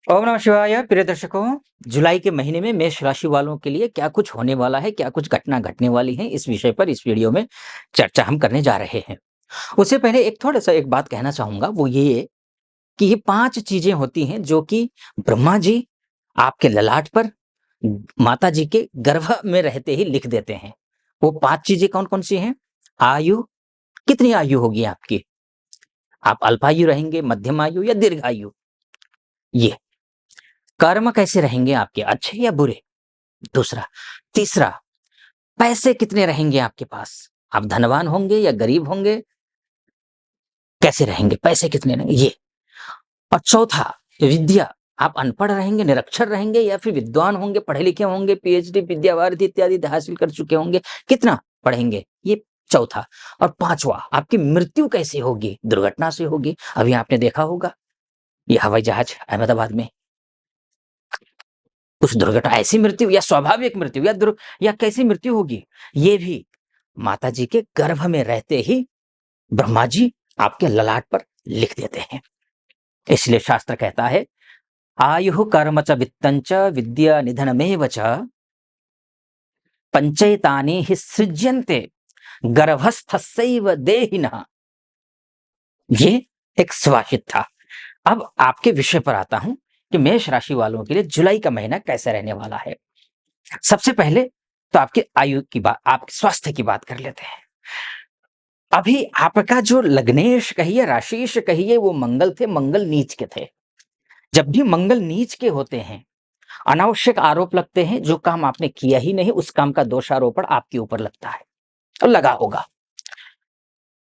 ओम नमः शिवाय। प्रिय दर्शकों, जुलाई के महीने में मेष राशि वालों के लिए क्या कुछ होने वाला है, क्या कुछ घटना घटने वाली है, इस विषय पर इस वीडियो में चर्चा हम करने जा रहे हैं। उससे पहले एक थोड़ा-सा एक बात कहना चाहूँगा, वो ये कि ये 5 चीज़ें होती हैं जो कि ब्रह्मा जी आपके ललाट पर माता जी के गर्भ में रहते ही लिख देते हैं। वो 5 चीज़ें कौन-कौन सी हैं? आयु, कितनी आयु होगी आपकी? आप अल्पायु रहेंगे, मध्यम आयु या दीर्घायु? ये। कर्म कैसे रहेंगे आपके, अच्छे या बुरे? दूसरा। तीसरा, पैसे कितने रहेंगे आपके पास? आप धनवान होंगे या गरीब होंगे? कैसे रहेंगे? पैसे कितने रहेंगे? ये। और चौथा, विद्या, आप अनपढ़ रहेंगे, निरक्षर रहेंगे या फिर विद्वान होंगे, पढ़े-लिखे होंगे, पीएचडी, विद्यावारिधि इत्यादि हासिल कर चुके होंगे, कितना पढ़ेंगे? ये चौथा। और पाँचवाँ, आपकी मृत्यु कैसे होगी? दुर्घटना से होगी। अभी आपने देखा होगा, ये हवाई जहाज अहमदाबाद में कुछ दुर्घटना, ऐसी मृत्यु या स्वाभाविक मृत्यु या कैसी मृत्यु होगी? ये भी माता जी के गर्भ में रहते ही ब्रह्मा जी आपके ललाट पर लिख देते हैं। इसलिए शास्त्र कहता है, आयु कर्म च वित्तं च विद्या निधनमेव च पंचैतानि हि सृज्यन्ते गर्भस्थस्यैव देहिनः। ये एक सुभाषित था। अब आपके विषय पर आता हूं कि मेष राशि वालों के लिए जुलाई का महीना कैसा रहने वाला है। सबसे पहले तो आपकी आयु की बात, आपके स्वास्थ्य की बात कर लेते हैं। अभी आपका जो लग्नेश कहिए, राशिश कहिए, वो मंगल थे, मंगल नीच के थे। जब भी मंगल नीच के होते हैं, अनावश्यक आरोप लगते हैं, जो काम आपने किया ही नहीं उस काम का दोषारोपण आपके ऊपर लगता है और लगा होगा।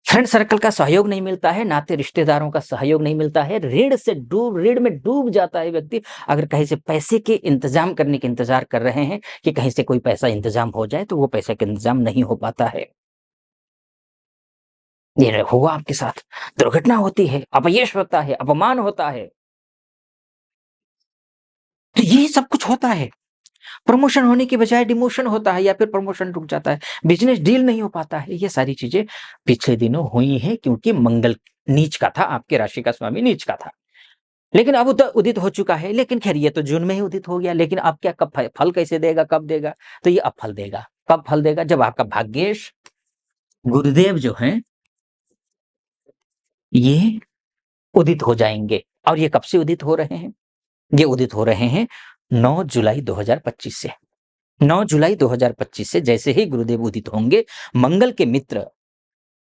फ्रेंड सर्कल का सहयोग नहीं मिलता है, नाते रिश्तेदारों का सहयोग नहीं मिलता है, ऋण में डूब जाता है व्यक्ति। अगर कहीं से पैसे के इंतजाम करने के इंतजार कर रहे हैं कि कहीं से कोई पैसा इंतजाम हो जाए, तो वो पैसे का इंतजाम नहीं हो पाता है। ये हुआ आपके साथ, दुर्घटना होती है, अपयश होता है, अपमान होता है, तो ये सब कुछ होता है। प्रमोशन होने की बजाय डिमोशन होता है या फिर प्रमोशन रुक जाता है, बिजनेस डील नहीं हो पाता है। ये सारी चीजें पिछले दिनों हुई हैं क्योंकि मंगल नीच का था, आपके राशि का स्वामी नीच का था। लेकिन अब उदित हो चुका है। लेकिन खैर, ये तो जून में ही उदित हो गया, लेकिन अब क्या, कब फल कैसे देगा, कब देगा? तो ये अब फल देगा। कब फल देगा? जब आपका भाग्येश गुरुदेव जो है ये उदित हो जाएंगे। और ये कब से उदित हो रहे हैं? ये उदित हो रहे हैं 9 जुलाई 2025 से। 9 जुलाई 2025 से जैसे ही गुरुदेव उदित होंगे, मंगल के मित्र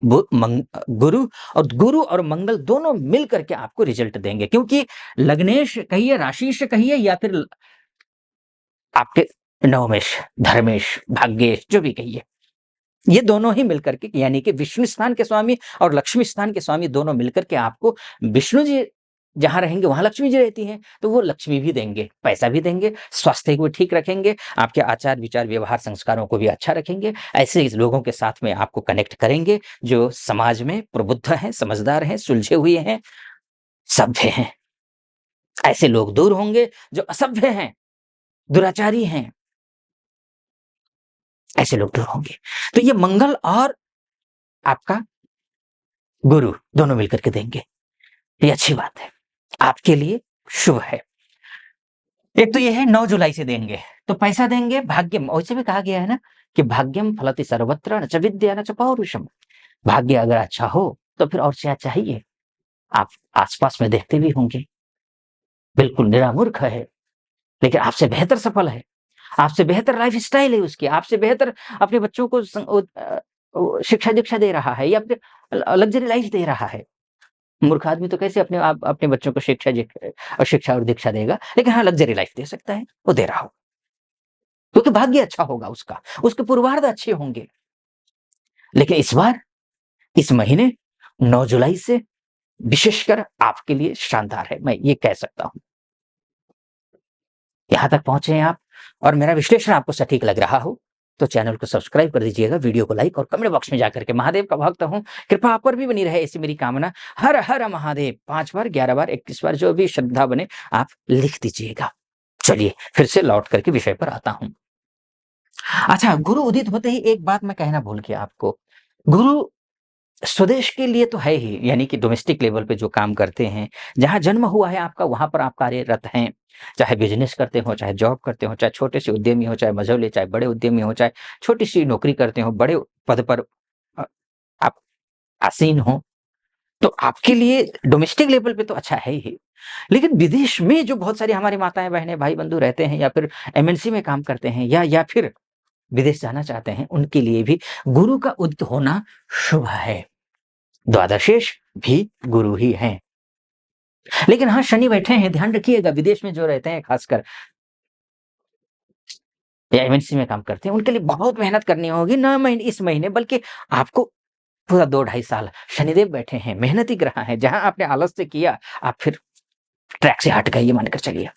गुरु और मंगल दोनों मिल करके आपको रिजल्ट देंगे। क्योंकि लग्नेश कहिए, राशिश कहिए या फिर आपके नवमेश, धर्मेश, भाग्येश, जो भी कहिए, ये दोनों ही मिलकर के, यानी कि विष्णु स्थान के स्वामी और लक्ष्मी स्थान के स्वामी दोनों मिलकर के आपको, विष्णु जी जहां रहेंगे वहां लक्ष्मी जी रहती हैं, तो वो लक्ष्मी भी देंगे, पैसा भी देंगे, स्वास्थ्य को ठीक रखेंगे, आपके आचार विचार व्यवहार संस्कारों को भी अच्छा रखेंगे। ऐसे इस लोगों के साथ में आपको कनेक्ट करेंगे जो समाज में प्रबुद्ध हैं, समझदार हैं, सुलझे हुए हैं, सभ्य हैं। ऐसे लोग दूर होंगे जो असभ्य हैं, दुराचारी हैं, ऐसे लोग दूर होंगे। तो ये मंगल और आपका गुरु दोनों मिलकर के देंगे, ये अच्छी बात है, आपके लिए शुभ है। एक तो ये है 9 जुलाई से देंगे, तो पैसा देंगे, भाग्यम, वैसे भी कहा गया है ना कि भाग्यम फलति सर्वत्र न च विद्या न च पौरुषम। भाग्य अगर अच्छा हो तो फिर और क्या चाहिए? आप आसपास में देखते भी होंगे, बिल्कुल निरामूर्ख है, लेकिन आपसे बेहतर सफल है, आपसे बेहतर लाइफ स्टाइल है उसकी, आपसे बेहतर अपने बच्चों को शिक्षा दीक्षा दे रहा है या फिर लग्जरी लाइफ दे रहा है। मूर्ख आदमी तो कैसे अपने बच्चों को शिक्षा और दीक्षा देगा, लेकिन हाँ, लग्जरी लाइफ दे सकता है, वो दे रहा हो, क्योंकि भाग्य अच्छा होगा उसका, उसके पूर्वार्ध अच्छे होंगे। लेकिन इस बार, इस महीने 9 जुलाई से विशेषकर आपके लिए शानदार है, मैं ये कह सकता हूं। यहां तक पहुंचे हैं आप और मेरा विश्लेषण आपको सटीक लग रहा हो तो चैनल को सब्सक्राइब कर दीजिएगा, वीडियो को लाइक और कमेंट बॉक्स में जाकर के महादेव का भक्त हूं, कृपा आप पर भी बनी रहे, ऐसी मेरी कामना। हर हर महादेव 5 बार, 11 बार, 21 बार, जो भी श्रद्धा बने आप लिख दीजिएगा। चलिए फिर से लौट करके विषय पर आता हूं। अच्छा, गुरु उदित होते ही एक बात मैं कहना भूल गया आपको। गुरु स्वदेश के लिए तो है ही, यानी कि डोमेस्टिक लेवल पे जो काम करते हैं, जहाँ जन्म हुआ है आपका वहाँ पर आप कार्यरत हैं। चाहे बिज़नेस करते हो, चाहे जॉब करते हो, चाहे छोटे से उद्यमी हो, चाहे मझौले, चाहे बड़े उद्यमी हो, चाहे छोटी-सी नौकरी करते हो, बड़े पद पर अ, आप आसीन हो, तो आपके लिए डोमेस्टिक लेवल पे तो अच्छा है ही। लेकिन विदेश में जो बहुत सारी हमारी माताएँ-बहनें, भाई-बंधु रहते हैं या फिर एमएनसी में काम करते हैं या फिर विदेश जाना चाहते हैं, उनके लिए भी गुरु का उदित होना शुभ है। द्वादशेश भी गुरु ही हैं। लेकिन हाँ, शनि बैठे हैं, ध्यान रखिएगा विदेश में जो रहते हैं खासकर या एमएनसी में काम करते हैं, उनके लिए बहुत मेहनत करनी होगी, ना इस महीने बल्कि आपको पूरा 2 ढाई साल शनिदेव बैठे हैं, मेहनती ग्रह हैं, जहाँ आपने आलस्य किया, आप फिर ट्रैक से हट गए, ये मानकर चलिए।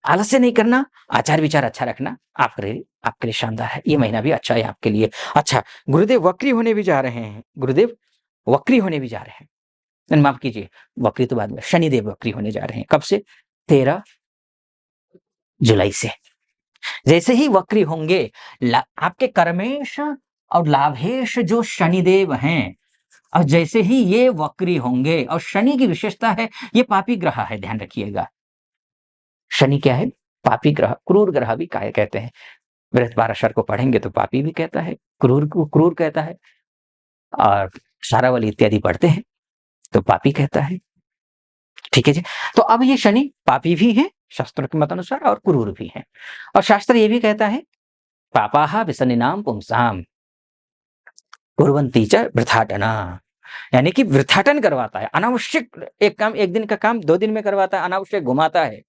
आलस्य नहीं करना, आचार-विचार अच्छा रखना, आपके लिए शानदार है। ये महीना भी अच्छा है आपके लिए। अच्छा, गुरुदेव वक्री होने भी जा रहे हैं, गुरुदेव वक्री होने भी जा रहे हैं। माफ कीजिए, वक्री तो बाद में, शनिदेव वक्री होने जा रहे हैं। कब से? 13 जुलाई से। जैसे ही वक्री होंगे, आपके कर्मेश और लाभेश जो शनिदेव हैं, और जैसे ही ये वक्री होंगे, और शनि की विशेषता है, ये पापी ग्रह है, ध्यान रखिएगा। शनि क्या है? पापी ग्रह, क्रूर ग्रह भी कहते हैं। बृहस्पति को पढ़ेंगे तो पापी भी कहता है, क्रूर को क्रूर कहता है, और सारावली इत्यादि पढ़ते हैं तो पापी कहता है। ठीक है जी। तो अब ये शनि पापी भी है शास्त्रों के मतानुसार और क्रूर भी है, और शास्त्र ये भी कहता है पापाहा विसनिनाम पुंसाम कुर्वन्ति च वृथाटना, यानी कि वृथाटन करवाता है, अनावश्यक एक काम, एक दिन का काम 2 दिन में करवाता है, अनावश्यक घुमाता है,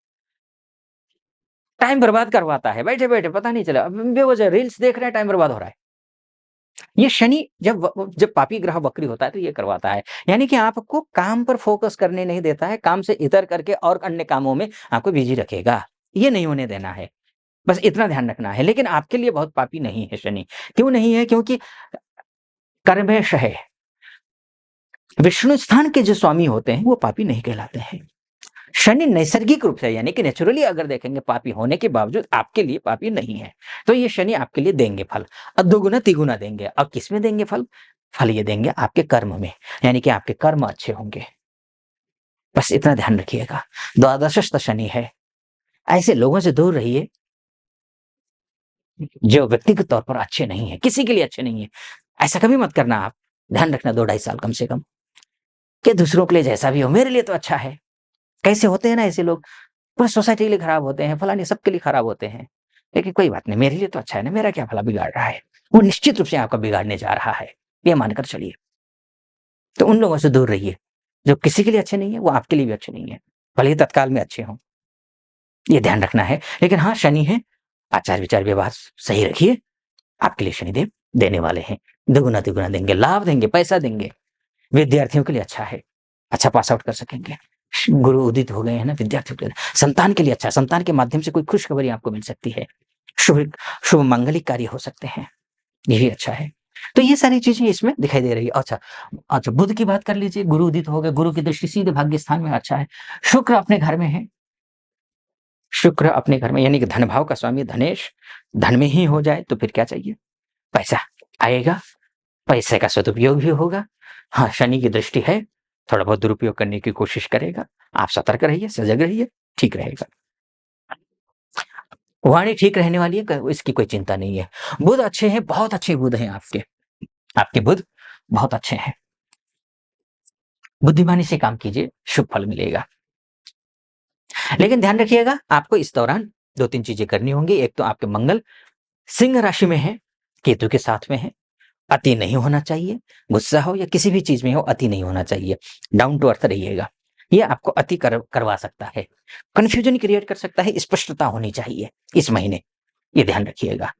टाइम बर्बाद करवाता है, बैठे-बैठे पता नहीं चला, बेवजह रील्स देख रहे हैं, टाइम बर्बाद हो रहा है। ये शनि जब पापी ग्रह वक्री होता है तो ये करवाता है, यानी कि आपको काम पर फोकस करने नहीं देता है, काम से इतर करके और अन्य कामों में आपको बिजी रखेगा, ये नहीं होने देना है, बस इतना ध्यान रखना है। लेकिन आपके लिए बहुत पापी नहीं है शनि, क्यों नहीं है? क्योंकि कर्मेश है, विष्णु स्थान के जो स्वामी होते हैं वो पापी नहीं कहलाते हैं। शनि नैसर्गिक रूप से, यानी कि नेचुरली अगर देखेंगे, पापी होने के बावजूद आपके लिए पापी नहीं है, तो ये शनि आपके लिए देंगे फल, और दोगुना तिगुना देंगे। और किस में देंगे फल? फल ये देंगे आपके कर्म में, यानी कि आपके कर्म अच्छे होंगे, बस इतना ध्यान रखिएगा। द्वादशस्थ शनि है, ऐसे लोगों से दूर रहिए जो व्यक्तिगत तौर पर अच्छे नहीं है, किसी के लिए अच्छे नहीं है। ऐसा कभी मत करना आप, ध्यान रखना 2 ढाई साल कम से कम, कि दूसरों के लिए जैसा भी हो, मेरे लिए तो अच्छा है। कैसे होते हैं ना ऐसे लोग, पूरी सोसाइटी के लिए खराब होते हैं, फलाने सबके लिए खराब होते हैं। लेकिन कोई बात नहीं, मेरे लिए तो अच्छा है ना, मेरा क्या भला बिगाड़ रहा है? वो निश्चित रूप से आपका बिगाड़ने जा रहा है, ये मानकर चलिए। तो उन लोगों से दूर रहिए, जो किसी के लिए अच्छे नहीं है, वो आपके लिए भी अच्छे नहीं है, भले ही तत्काल में अच्छे हों, ये ध्यान रखना है। लेकिन हाँ, शनि है, आचार-विचार व्यवहार सही रखिए, आपके लिए शनिदेव देने वाले हैं, दुगुना-तिगुना देंगे, लाभ देंगे, पैसा देंगे। विद्यार्थियों के लिए अच्छा है, अच्छा पास आउट कर सकेंगे। गुरु उदित हो गए हैं ना विद्यार्थियों के लिए, संतान के लिए अच्छा है, संतान के माध्यम से कोई खुशखबरी आपको मिल सकती है, शुभ शुभ मांगलिक कार्य हो सकते हैं, ये भी अच्छा है। तो ये सारी चीजें इसमें दिखाई दे रही है। अच्छा, अच्छा, बुध की बात कर लीजिए, गुरु उदित हो गए, गुरु की दृष्टि सीधे भाग्य स्थान में अच्छा है। शुक्र अपने घर में है, शुक्र अपने घर में, यानी कि धन भाव का स्वामी धनेश धन में ही हो जाए तो फिर क्या चाहिए? पैसा आएगा, पैसे का सदुपयोग भी होगा। हाँ, शनि की दृष्टि है, थोड़ा बहुत दुरुपयोग करने की कोशिश करेगा। आप सतर्क रहिए, सजग रहिए, ठीक रहेगा। वाणी ठीक रहने वाली है, इसकी कोई चिंता नहीं है। बुध अच्छे हैं, बहुत अच्छे बुध हैं आपके। आपके बुध बहुत अच्छे हैं। बुद्धिमानी से काम कीजिए, शुभ फल मिलेगा। लेकिन ध्यान रखिएगा, आपको इस दौरान 2-3 चीजें करनी होंगी। एक तो आपके मंगल सिंह राशि में है, केतु के साथ में है। अति नहीं होना चाहिए, गुस्सा हो या किसी भी चीज में हो, अति नहीं होना चाहिए, डाउन टू अर्थ रहिएगा। ये आपको अति करवा सकता है, कंफ्यूजन क्रिएट कर सकता है, स्पष्टता होनी चाहिए इस महीने, ये ध्यान रखिएगा।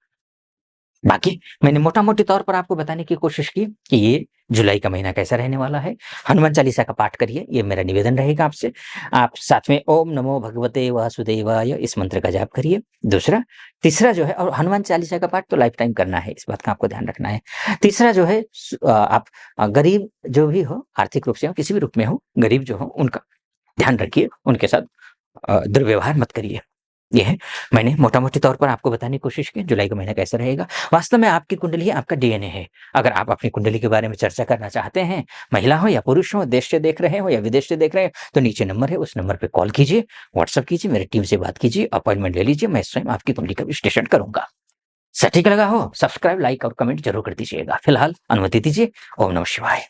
बाकी मैंने मोटा-मोटी तौर पर आपको बताने की कोशिश की कि ये जुलाई का महीना कैसा रहने वाला है। हनुमान चालीसा का पाठ करिए, ये मेरा निवेदन रहेगा आपसे। आप साथ में ओम नमो भगवते वासुदेवाय इस मंत्र का जाप करिए। दूसरा, तीसरा जो है, और हनुमान चालीसा का पाठ तो लाइफ टाइम करना है, इस बात का आपको ध्यान रखना है। तीसरा जो है, आप गरीब जो भी हो, आर्थिक रूप से हो, किसी भी रूप में हो, गरीब जो हो, उनका ध्यान रखिए, उनके साथ दुर्व्यवहार मत करिए। ये है, मैंने मोटा-मोटी तौर पर आपको बताने की कोशिश की जुलाई का महीना कैसा रहेगा। वास्तव में आपकी कुंडली ही आपका डीएनए है। अगर आप अपनी कुंडली के बारे में चर्चा करना चाहते हैं, महिला हो या पुरुष हो, देश से देख रहे हो या विदेश से देख रहे हो, तो नीचे नंबर है, उस नंबर पे कॉल कीजिए, व्हाट्सएप कीजिए, मेरी टीम से बात कीजिए, अपॉइंटमेंट ले लीजिए, मैं स्वयं आपकी कुंडली का विश्लेषण करूँगा। सटीक लगा हो, सब्सक्राइब, लाइक और कमेंट ज़रूर कर दीजिएगा। फिलहाल अनुमति दीजिए। ओम नमः शिवाय।